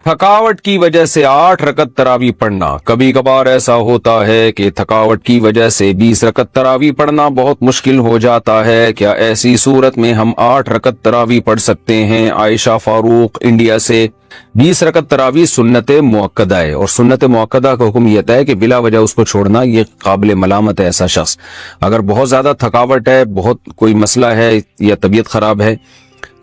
थकावट की वजह से 8 रकत तरावी पढ़ना। कभी कभार ऐसा होता है कि थकावट की वजह से 20 रकत तरावी पढ़ना बहुत मुश्किल हो जाता है। क्या ऐसी सूरत में हम 8 रकत तरावी पढ़ सकते हैं? आयशा फारूक इंडिया से। 20 रकत तरावी सुन्नत मुअक्कदा है, और सुन्नत मुअक्कदा का हुक्म यह है कि बिला वजह उसको छोड़ना ये काबिल मलामत है। ऐसा शख्स अगर बहुत ज्यादा थकावट है, बहुत कोई मसला है या तबीयत खराब है,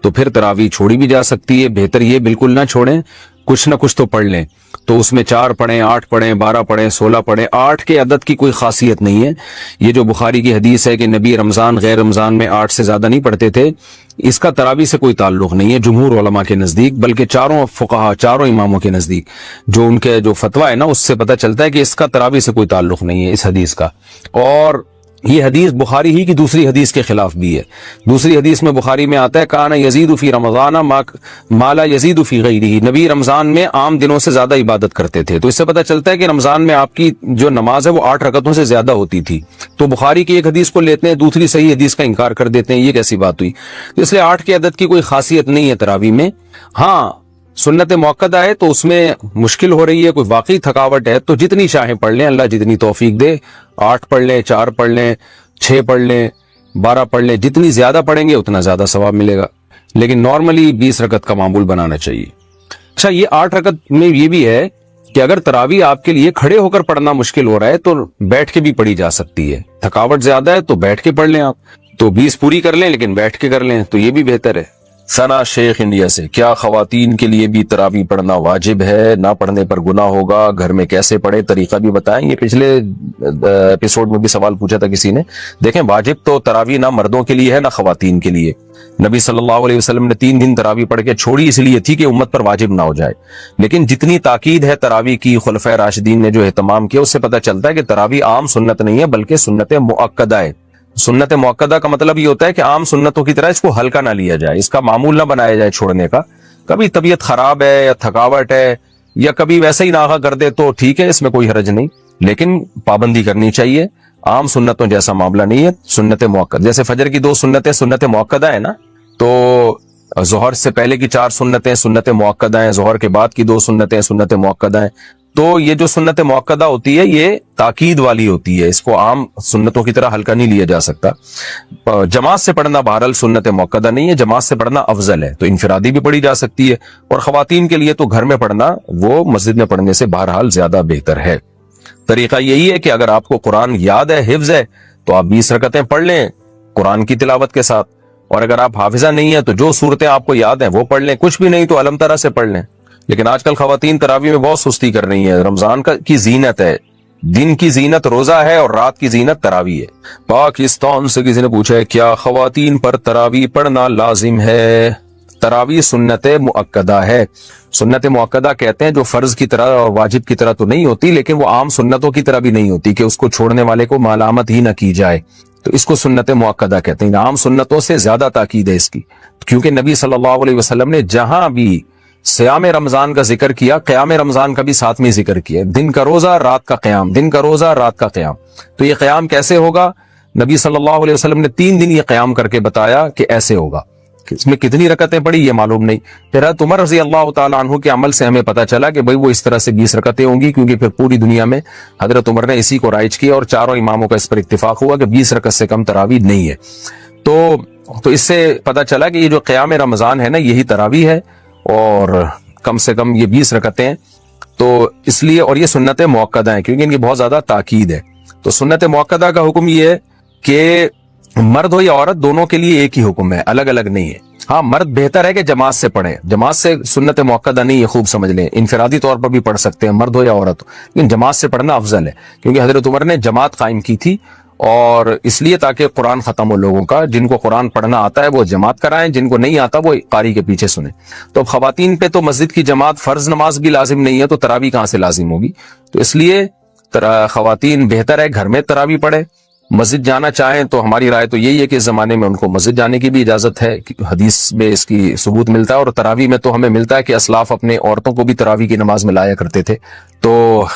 तो फिर तरावी छोड़ी भी जा सकती है। बेहतर ये बिल्कुल ना छोड़ें, कुछ ना कुछ तो पढ़ लें। तो उसमें 4 पढ़ें, 8 पढ़ें, 12 पढ़ें, 16 पढ़ें। 8 के अदद की कोई खासियत नहीं है। ये जो बुखारी की हदीस है कि नबी रमजान गैर रमजान में 8 से ज्यादा नहीं पढ़ते थे, इसका तरावी से कोई ताल्लुक नहीं है जमहूर उलमा के नजदीक, बल्कि चारों फुक़हा, चारों इमामों के नजदीक जो उनके जो फतवा है ना, उससे पता चलता है कि इसका तरावी से कोई ताल्लुक नहीं है इस हदीस का। और ये हदीस बुखारी ही की दूसरी हदीस के खिलाफ भी है। दूसरी हदीस में बुखारी में आता है काना यजीदु फी रमजाना माला यजीदु फी गैरिही, नबी रमजान में आम दिनों से ज्यादा इबादत करते थे। तो इससे पता चलता है कि रमजान में आपकी जो नमाज है वो 8 रकतों से ज्यादा होती थी। तो बुखारी की एक हदीस को लेते हैं, दूसरी सही हदीस का इनकार कर देते हैं, ये कैसी बात हुई? तो इसलिए 8 के अदद की कोई खासियत नहीं है तरावी में। हाँ, सुन्नत मुअक्कदा है तो उसमें मुश्किल हो रही है, कोई वाकई थकावट है, तो जितनी चाहें पढ़ लें, अल्लाह जितनी तौफीक दे। 8 पढ़ लें, 4 पढ़ लें, 6 पढ़ लें, 12 पढ़ लें। जितनी ज्यादा पढ़ेंगे उतना ज्यादा सवाब मिलेगा, लेकिन नॉर्मली 20 रकत का मामूल बनाना चाहिए। अच्छा, ये 8 रकत में ये भी है कि अगर तरावी आपके लिए खड़े होकर पढ़ना मुश्किल हो रहा है तो बैठ के भी पढ़ी जा सकती है। थकावट ज्यादा है तो बैठ के पढ़ लें आप, तो 20 पूरी कर लें लेकिन बैठ के कर लें, तो ये भी बेहतर है। सना शेख इंडिया से। क्या खवातीन के लिए भी तरावी पढ़ना वाजिब है? ना पढ़ने पर गुनाह होगा? घर में कैसे पढ़े, तरीका भी बताएं। ये पिछले एपिसोड में भी सवाल पूछा था किसी ने। देखें, वाजिब तो तरावी ना मर्दों के लिए है ना खवातीन के लिए। नबी सल्लल्लाहु अलैहि वसल्लम ने 3 दिन तरावी पढ़ के छोड़ी इसलिए थी कि उम्मत पर वाजिब ना हो जाए। लेकिन जितनी ताकीद है तरावी की, खुलफाए राशिदीन ने जो एहतमाम किया, उससे पता चलता है कि तरावी आम सुन्नत नहीं है बल्कि सुन्नत मुअक्कदा है। सुन्नत मुअक्कदा का मतलब ये होता है कि आम सुन्नतों की तरह इसको हल्का ना लिया जाए, इसका मामूल ना बनाया जाए छोड़ने का। कभी तबीयत खराब है या थकावट है या कभी वैसे ही नागा कर दे तो ठीक है, इसमें कोई हरज नहीं, लेकिन पाबंदी करनी चाहिए। आम सुन्नतों जैसा मामला नहीं है सुन्नत मुअक्कदा। जैसे फजर की 2 सुन्नतें सुन्नत मुअक्कदा है ना, तो जोहर से पहले की 4 सुन्नतें सुन्नत मुअक्कदा है, जोहर के बाद की 2 सुन्नतें सुन्नत मुअक्कदा है। तो ये जो सुन्नत मुअक्कदा होती है ये ताकीद वाली होती है, इसको आम सुन्नतों की तरह हल्का नहीं लिया जा सकता। जमात से पढ़ना बहरहाल सुन्नत मुअक्कदा नहीं है, जमात से पढ़ना अफजल है, तो इनफरादी भी पढ़ी जा सकती है। और खवातीन के लिए तो घर में पढ़ना वो मस्जिद में पढ़ने से बहरहाल ज्यादा बेहतर है। तरीका यही है कि अगर आपको कुरान याद है, हिफ्ज है, तो आप 20 रकतें पढ़ लें कुरान की तिलावत के साथ। और अगर आप हाफिजा नहीं है तो जो सूरतें आपको याद हैं वो पढ़ लें, कुछ भी नहीं तो अलम तरा से पढ़ लें। लेकिन आजकल खवातीन तरावी में बहुत सुस्ती कर रही है। रमजान की जीनत है, दिन की जीनत रोजा है और रात की जीनत तरावी है। पाकिस्तान से किसी ने पूछा है क्या खवातीन पर तरावी पढ़ना लाजिम है? तरावी सुन्नत मुअक्कदा है। सुन्नत मुअक्कदा कहते हैं जो फर्ज की तरह और वाजिब की तरह तो नहीं होती, लेकिन वो आम सुन्नतों की तरह भी नहीं होती कि उसको छोड़ने वाले को मालामत ही न की जाए, तो इसको सुन्नत मुअक्कदा कहते हैं। आम सुन्नतों से ज्यादा ताकीद है इसकी, क्योंकि नबी सल्लल्लाहु अलैहि वसल्लम ने जहां भी सियाम रमजान का जिक्र किया, क़याम रमजान का भी साथ में जिक्र किया। दिन का रोजा, रात का क़याम, दिन का रोजा, रात का क़याम। तो ये क़याम कैसे होगा? नबी सल्लल्लाहु अलैहि वसल्लम ने 3 दिन ये क़याम करके बताया कि ऐसे होगा। इसमें कितनी रकतें पड़ी ये मालूम नहीं। फिर हज़रत उमर रज़ी अल्लाह तआला अन्हु के अमल से हमें पता चला कि भाई वो इस तरह से 20 रकतें होंगी, क्योंकि फिर पूरी दुनिया में हजरत उमर ने इसी को राइज किया और चारों इमामों का इस पर इत्तिफाक हुआ कि 20 रकत से कम तरावी नहीं है। तो इससे पता चला कि ये जो क़याम रमजान है ना, यही तरावी है और कम से कम ये 20 रकतें हैं। तो इसलिए, और ये सुन्नत मुअक्कदा है क्योंकि इनकी बहुत ज्यादा ताकीद है। तो सुन्नत मुअक्कदा का हुक्म ये है कि मर्द हो या औरत दोनों के लिए एक ही हुक्म है, अलग अलग नहीं है। हाँ, मर्द बेहतर है कि जमात से पढ़े, जमात से सुन्नत मुअक्कदा नहीं है, खूब समझ लें। इनफरादी तौर पर भी पढ़ सकते हैं मर्द हो या औरत हो, लेकिन जमात से पढ़ना अफजल है, क्योंकि हजरत उमर ने जमात कायम की थी और इसलिए ताकि कुरान खत्म हो लोगों का। जिनको कुरान पढ़ना आता है वो जमात कराएं, जिनको नहीं आता वो कारी के पीछे सुने। तो अब खवातीन पे तो मस्जिद की जमात, फर्ज नमाज भी लाजिम नहीं है, तो तरावी कहां से लाजिम होगी? तो इसलिए खवातीन बेहतर है घर में तरावी पढ़े। मस्जिद जाना चाहें तो हमारी राय तो यही है कि इस जमाने में उनको मस्जिद जाने की भी इजाजत है, हदीस में इसकी सबूत मिलता है। और तरावी में तो हमें मिलता है कि असलाफ अपने औरतों को भी तरावी की नमाज में लाया करते थे। तो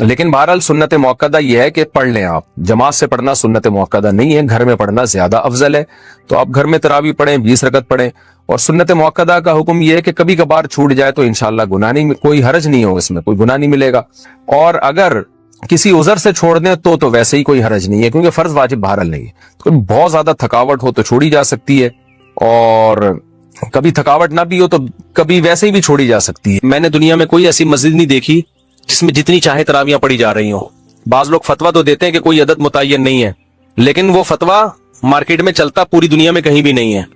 लेकिन बहरहाल सुन्नत मुअक्कदा ये है कि पढ़ लें आप, जमात से पढ़ना सुन्नत मुअक्कदा नहीं है, घर में पढ़ना ज्यादा अफजल है। तो आप घर में तरावी पढ़ें, 20 रकत पढ़ें। और सुन्नत मुअक्कदा का हुक्म यह है कि कभी कभार छूट जाए तो इंशाअल्लाह गुनाह नहीं, कोई हरज नहीं हो, इसमें कोई गुनाह नहीं मिलेगा। और अगर किसी उज़र से छोड़ दें तो वैसे ही कोई हरज नहीं है, क्योंकि फर्ज वाजिब बहरहाल नहीं है। तो बहुत ज्यादा थकावट हो तो छोड़ी जा सकती है, और कभी थकावट ना भी हो तो कभी वैसे ही भी छोड़ी जा सकती है। मैंने दुनिया में कोई ऐसी मस्जिद नहीं देखी जिसमें जितनी चाहे तरावियां पढ़ी जा रही हो। बाज लोग फतवा तो देते हैं कि कोई अदद मुतय्यन नहीं है, लेकिन वो फतवा मार्केट में चलता पूरी दुनिया में कहीं भी नहीं है।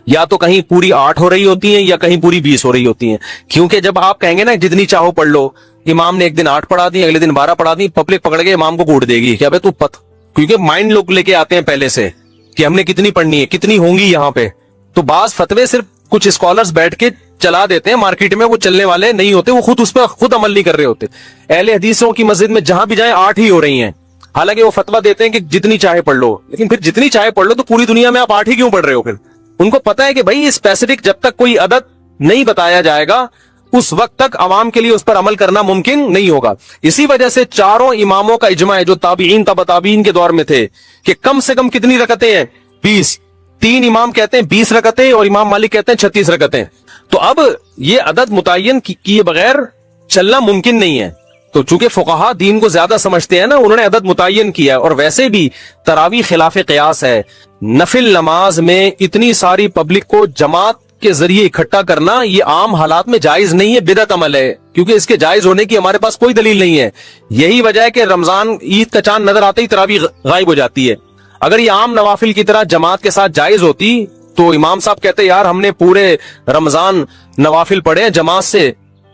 या तो कहीं पूरी 8 हो रही होती हैं या कहीं पूरी 20 हो रही होती हैं। क्योंकि जब आप कहेंगे ना जितनी चाहो पढ़ लो, इमाम ने एक दिन 8 पढ़ा दी, अगले दिन 12 पढ़ा दी, पब्लिक पकड़ के इमाम को कूट देगी क्या तू क्योंकि माइंड लोग लेके आते हैं पहले से कि हमने कितनी पढ़नी है, कितनी होंगी यहाँ पे। तो बाज फतवे सिर्फ कुछ स्कॉलर्स बैठ के चला देते हैं, मार्केट में वो चलने वाले नहीं होते, वो खुद उस पर खुद अमल नहीं कर रहे होते। अहले हदीसों की मस्जिद में जहां भी जाए 8 ही हो रही हैं, हालांकि वो फतवा देते हैं कि जितनी चाहे पढ़ लो। लेकिन फिर जितनी चाहे पढ़ लो तो पूरी दुनिया में आप 8 ही क्यों पढ़ रहे हो? फिर उनको पता है कि भाई स्पेसिफिक जब तक कोई अदद नहीं बताया जाएगा उस वक्त तक अवाम के लिए उस पर अमल करना मुमकिन नहीं होगा। इसी वजह से चारों इमामों का इजमा है जो ताबीन तबा ताबीन के दौर में थे कि कम से कम कितनी रकतें हैं? 20। 3 इमाम कहते हैं 20 रकतें और इमाम मालिक कहते हैं 36 रकतें। तो अब ये अदद मुतय्यन किए बगैर चलना मुमकिन नहीं है। तो चूंकि फुक़हा दीन को ज्यादा समझते हैं ना, उन्होंने अदद मुतय्यन किया। और वैसे भी तरावी खिलाफ क़यास है। नफिल नमाज में इतनी सारी पब्लिक को जमात के जरिए इकट्ठा करना ये आम हालात में जायज नहीं है, बिदअत अमल है, क्योंकि इसके जायज होने की हमारे पास कोई दलील नहीं है। यही वजह है कि रमजान ईद का चांद नजर आते ही तरावी गायब हो जाती है। अगर ये आम नवाफिल की तरह जमात के साथ जायज होती तो इमाम साहब कहते यार हमने पूरे रमजान नवाफिल पढ़े जमात से,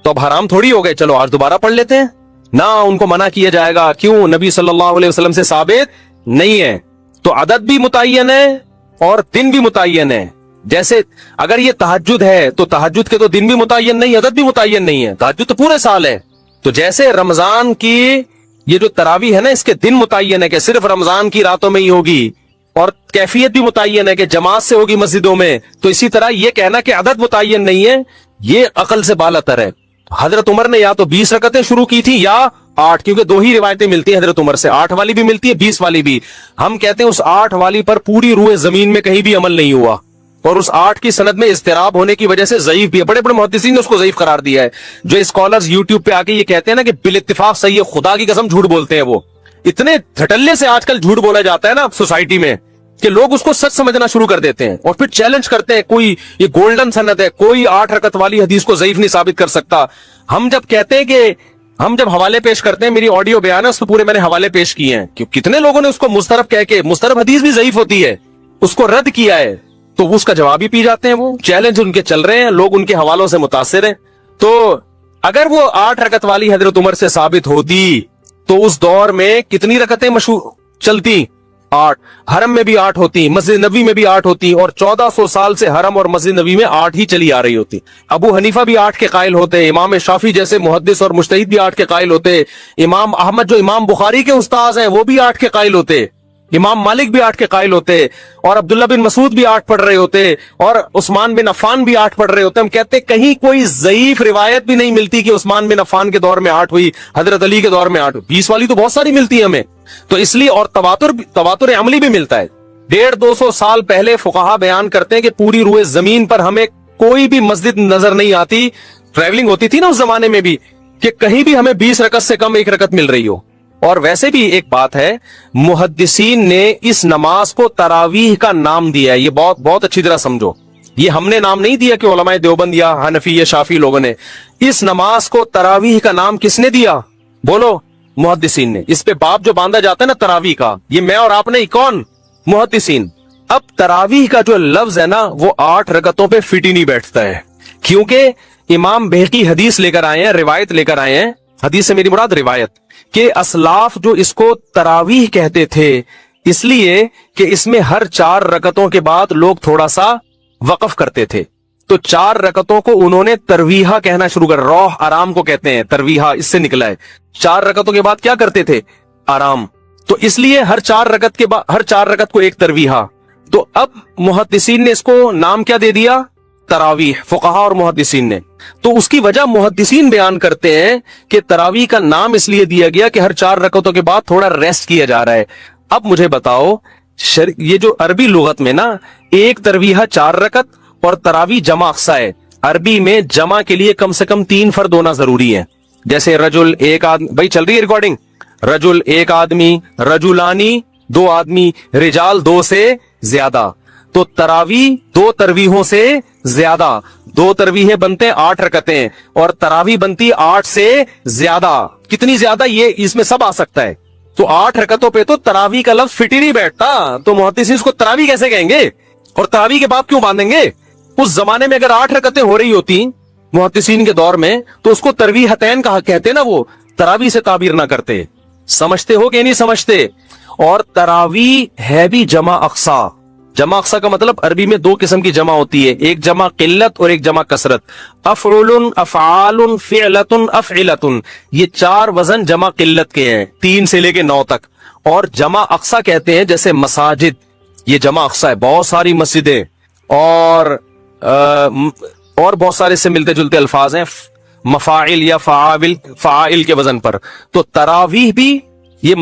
तो अब हराम थोड़ी हो गए, चलो आज दोबारा पढ़ लेते हैं ना। उनको मना किया जाएगा, क्यों? नबी सल्लल्लाहु अलैहि वसल्लम से साबित नहीं है। तो अदद भी मुतय्यन है और दिन भी मुतय्यन है। जैसे अगर ये तहज्जुद है तो तहज्जुद के तो दिन भी मुतय्यन नहीं, अदद भी मुतय्यन नहीं है। तहज्जुद तो पूरे साल है। तो जैसे रमजान की ये जो तरावी है ना, इसके दिन मुतय्यन है कि सिर्फ रमजान की रातों में ही होगी, और कैफियत भी मुतय्यन है कि जमात से होगी मस्जिदों में। तो इसी तरह ये कहना कि अदद मुतय्यन नहीं है, ये अकल से बालातर है। हजरत उमर ने या तो 20 रकतें शुरू की थी या 8, क्योंकि 2 ही रिवायतें मिलती हैं हजरत उमर से, 8 वाली भी मिलती है, 20 वाली भी। हम कहते हैं उस 8 वाली पर पूरी रूए जमीन में कहीं भी अमल नहीं हुआ, और उस 8 की सनद में इस्तिराब होने की वजह से ज़ईफ भी है। बड़े बड़े मुहद्दिसीन ने उसको ज़ईफ करार दिया है। जो स्कॉलर्स यूट्यूब पे आके ये कहते हैं ना कि बिल इत्तिफाक सही है, खुदा की कसम झूठ बोलते हैं। वो इतने धटल्ले से आजकल झूठ बोला जाता है ना सोसाइटी में कि लोग उसको सच समझना शुरू कर देते हैं और फिर चैलेंज करते हैं, कोई ये गोल्डन सनद है, कोई 8 रकत वाली हदीस को ज़ईफ नहीं साबित कर सकता। हम जब कहते हैं कि हम जब हवाले पेश करते हैं, मेरी ऑडियो बयान है, उसमें पूरे मैंने हवाले पेश किए हैं कि कितने लोगों ने उसको मुस्तरब कह के, मुस्तरब हदीस भी ज़ईफ होती है, उसको रद्द किया है, तो उसका जवाब ही पी जाते हैं। वो चैलेंज उनके चल रहे हैं, लोग उनके हवालों से मुतासिर हैं। तो अगर वो 8 रकत वाली हजरत उमर से साबित होती तो उस दौर में कितनी रकतें मशहूर चलती? 8। हरम में भी 8 होती, मस्जिद नबी में भी 8 होती, और 1400 साल से हरम और मस्जिद नबी में 8 ही चली आ रही होती। अबू हनीफा भी 8 के कायल होते, इमाम शाफी जैसे मुहद्दिस और मुज्तहिद भी 8 के कायल होते, इमाम अहमद जो इमाम बुखारी के उस्ताद हैं वो भी 8 के कायल होते, इमाम मालिक भी 8 के कायल होते, और अब्दुल्ला बिन मसूद भी 8 पढ़ रहे होते, और उस्मान बिन अफ़ान भी 8 पढ़ रहे होते। हम कहते कहीं कोई ज़ईफ रिवायत भी नहीं मिलती कि उस्मान बिन अफ़ान के दौर में 8 हुई, हजरत अली के दौर में 8 हुई। 20 वाली तो बहुत सारी मिलती है हमें। तो इसलिए, और तवातुर अमली भी मिलता है। 150-200 साल पहले फुक़हा बयान करते हैं कि पूरी रूए जमीन पर हमें कोई भी मस्जिद नजर नहीं आती, ट्रैवलिंग होती थी ना उस जमाने में भी, कि कहीं भी हमें 20 रकत से कम 1 रकत मिल रही हो। और वैसे भी एक बात है, मुहद्दिसीन ने इस नमाज को तरावीह का नाम दिया है। ये बहुत बहुत अच्छी तरह समझो, ये हमने नाम नहीं दिया कि उलमाए देवबंद या हनफी या शाफी लोगों ने। इस नमाज को तरावीह का नाम किसने दिया? बोलो, मुहद्दिसीन ने। इस पे बाप जो बांधा जाता है ना तरावीह का, ये मैं और आप नहीं, कौन? मुहद्दिसीन। अब तरावीह का जो लफ्ज है ना, वो 8 रकतों पे फिट ही नहीं बैठता है, क्योंकि इमाम बहकी हदीस लेकर आए हैं, रिवायत लेकर आए हैं। हदीस से मेरी मुराद रिवायत, कि असलाफ जो इसको तरावीह कहते थे इसलिए कि इसमें हर 4 रकतों के बाद लोग थोड़ा सा वक्फ करते थे। तो 4 रकतों को उन्होंने तरवीहा कहना शुरू कर, रौह आराम को कहते हैं, तरवीहा इससे निकला है। 4 रकतों के बाद क्या करते थे? आराम। तो इसलिए हर 4 रकत के बाद, हर 4 रकत को एक तरवीहा। तो अब मुहद्दिसीन ने इसको नाम क्या दे दिया? तरावीह फुकहा और मुहद्दिसीन ने। तो उसकी वजह मुहद्दिसीन बयान करते हैं कि तरावीह का नाम इसलिए दिया गया कि हर 4 रकतों के बाद थोड़ा रेस्ट किया जा रहा है। अब मुझे बताओ, ये जो अरबी लुगत में ना, एक तरवीहा 4 रकत और तरावी जमा अक्सा है। अरबी में जमा के लिए कम से कम 3 फर्द होना जरूरी है। जैसे रजुल एक आदमी, भाई चल रही है रिकॉर्डिंग, रजुल एक आदमी, रजुलानी 2 आदमी, रिजाल 2 से ज्यादा। तो तरावी 2 तरवीहों से ज्यादा, 2 तरवीहें बनते हैं 8 रकतें और तरावी बनती 8 से ज्यादा। कितनी ज्यादा, ये इसमें सब आ सकता है। तो 8 रकतों पे तो तरावी का लफ्ज फिट ही नहीं बैठता, तो मुहद्दिसीन इसको तरावी कैसे कहेंगे और तरावी के बाद क्यों बांधेंगे? उस जमाने में अगर 8 रकतें हो रही होती मुहद्दिसीन के दौर में तो उसको तरवीहतैन कहा कहते ना, वो तरावी से ताबीर ना करते। समझते हो कि नहीं समझते? और तरावी है भी जमा अक्सा। जमा अक्सा का मतलब अरबी में 2 किस्म की जमा होती है, एक जमा किल्लत और एक जमा कसरत। अफउलुन, अफआलुन, फिअलतुन, अफइलतुन, ये 4 वजन जमा किल्लत के हैं, 3 से लेके 9 तक। और जमा अक्सा कहते हैं, जैसे मसाजिद, ये जमा अक्सा है, बहुत सारी मस्जिदें और बहुत सारे से मिलते जुलते अल्फाज हैं, मफाइल या फाइल के वजन पर। तो तरावीह भी ये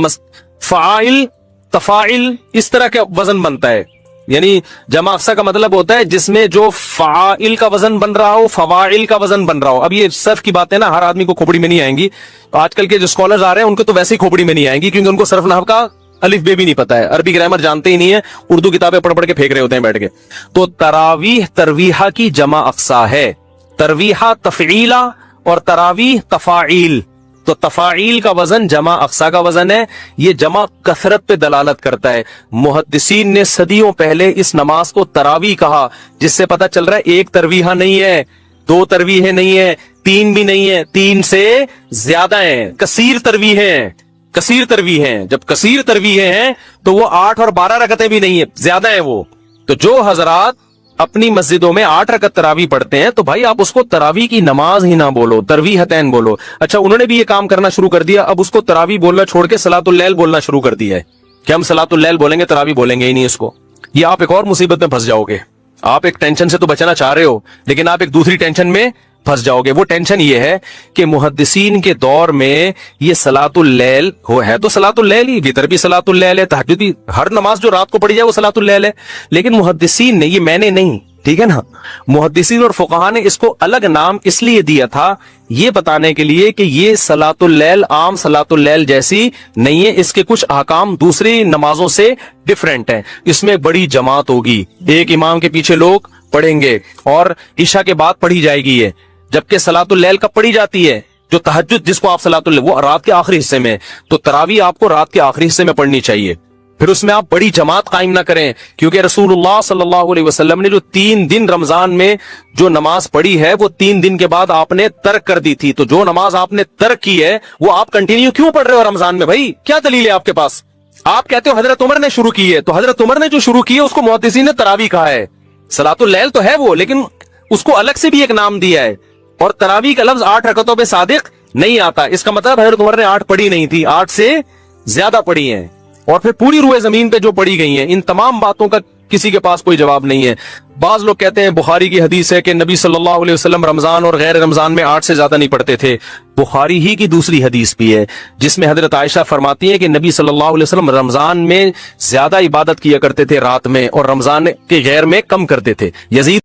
फाइल, तफाइल, इस तरह का वजन बनता है। यानी जमा अक्सा का मतलब होता है जिसमें जो फाइल का वजन बन रहा हो, फवाइल का वजन बन रहा हो। अब ये सर्फ की बातें ना हर आदमी को खोपड़ी में नहीं आएंगी। आजकल के जो स्कॉलर्स आ रहे हैं उनको तो वैसे ही खोपड़ी में नहीं आएंगी, क्योंकि उनको सर्फ नहव का अलिफ बे भी नहीं पता है, अरबी ग्रामर जानते ही नहीं है, उर्दू किताबें पढ़ पढ़ के फेंक रहे होते हैं बैठ के। तो तरावीह तरवीहा की जमा अक्सा है, तरवीहा तफईला और तरावीह तफाइल। तो तफाइल का वजन जमा अक्सा का वजन है, ये जमा कसरत पे दलालत करता है। मुहद्दिसीन ने सदियों पहले इस नमाज को तरावी कहा, जिससे पता चल रहा है एक तरवीहा नहीं है, 2 तरवीहें नहीं है, 3 भी नहीं है, 3 से ज्यादा है, कसीर तरवीहें हैं, कसीर तरवीहें। जब कसीर तरवीहें हैं तो वो 8 और 12 रकतें भी नहीं है, ज्यादा है वो। तो जो हजरात अपनी मस्जिदों में 8 रकत तरावी पढ़ते हैं तो भाई आप उसको तरावी की नमाज ही ना बोलो, तरवीहतैन बोलो। अच्छा, उन्होंने भी ये काम करना शुरू कर दिया, अब उसको तरावी बोलना छोड़ के सलातुल लैल बोलना शुरू कर दिया है कि हम सलातुल लैल बोलेंगे, तरावी बोलेंगे ही नहीं इसको। ये आप एक और मुसीबत में फंस जाओगे। आप एक टेंशन से तो बचना चाह रहे हो, लेकिन आप एक दूसरी टेंशन में फंस जाओगे। वो टेंशन ये है कि मुहद्दिसीन के दौर में ये सलातुल लैल हो है, तो सलातुल लैल ही, वितर भी सलातुल लैल है, तहज्जुद भी, हर नमाज जो रात को पढ़ी जाए वो सलातुल लैल है। लेकिन मुहद्दिसीन ने, ये मैंने नहीं, ठीक है ना, मुहद्दिसीन और फुक़हा ने इसको अलग नाम इसलिए दिया था, ये बताने के लिए कि ये सलातुल लैल आम सलातुल लैल जैसी नहीं है, इसके कुछ अहकाम दूसरी नमाजों से डिफरेंट हैं। इसमें बड़ी जमात होगी, एक इमाम के पीछे लोग पढ़ेंगे और इशा के बाद पढ़ी जाएगी ये, जबकि सलातुल लैल कब पढ़ी जाती है, जो तहज्जुद जिसको आप सलातुल लैल, वो रात के आखिरी हिस्से में। तो तरावी आपको रात के आखिरी हिस्से में पढ़नी चाहिए। फिर उसमें आप बड़ी जमात कायम ना करें, क्योंकि रसूलुल्लाह सल्लल्लाहु अलैहि वसल्लम ने जो 3 दिन रमजान में जो नमाज पढ़ी है वो 3 दिन के बाद आपने तर्क कर दी थी। तो जो नमाज आपने तर्क की है वो आप कंटिन्यू क्यों पढ़ रहे हो रमजान में? भाई क्या दलील है आपके पास? आप कहते हो हजरत उमर ने शुरू की है, तो हजरत उमर ने जो शुरू की है उसको मुहद्दिसीन ने तरावी कहा है। सलातुल लैल तो है वो, लेकिन उसको अलग से भी एक नाम दिया है। और तरावी का लफ्ज 8 रकतों पे सादिक नहीं आता, इसका मतलब हजरत उमर ने 8 पढ़ी नहीं थी, 8 से ज्यादा पढ़ी है। और फिर पूरी रूए जमीन पे जो पढ़ी गई हैं, इन तमाम बातों का किसी के पास कोई जवाब नहीं है। बाज लोग कहते हैं बुखारी की हदीस है कि नबी सल्लल्लाहु अलैहि वसल्लम रमजान और गैर रमजान में 8 से ज्यादा नहीं पढ़ते थे। बुखारी ही की दूसरी हदीस भी है जिसमें हजरत आयशा फरमाती है कि नबी सल्लल्लाहु अलैहि वसल्लम रमजान में ज्यादा इबादत किया करते थे रात में, और रमजान के गैर में कम करते थे। यजीद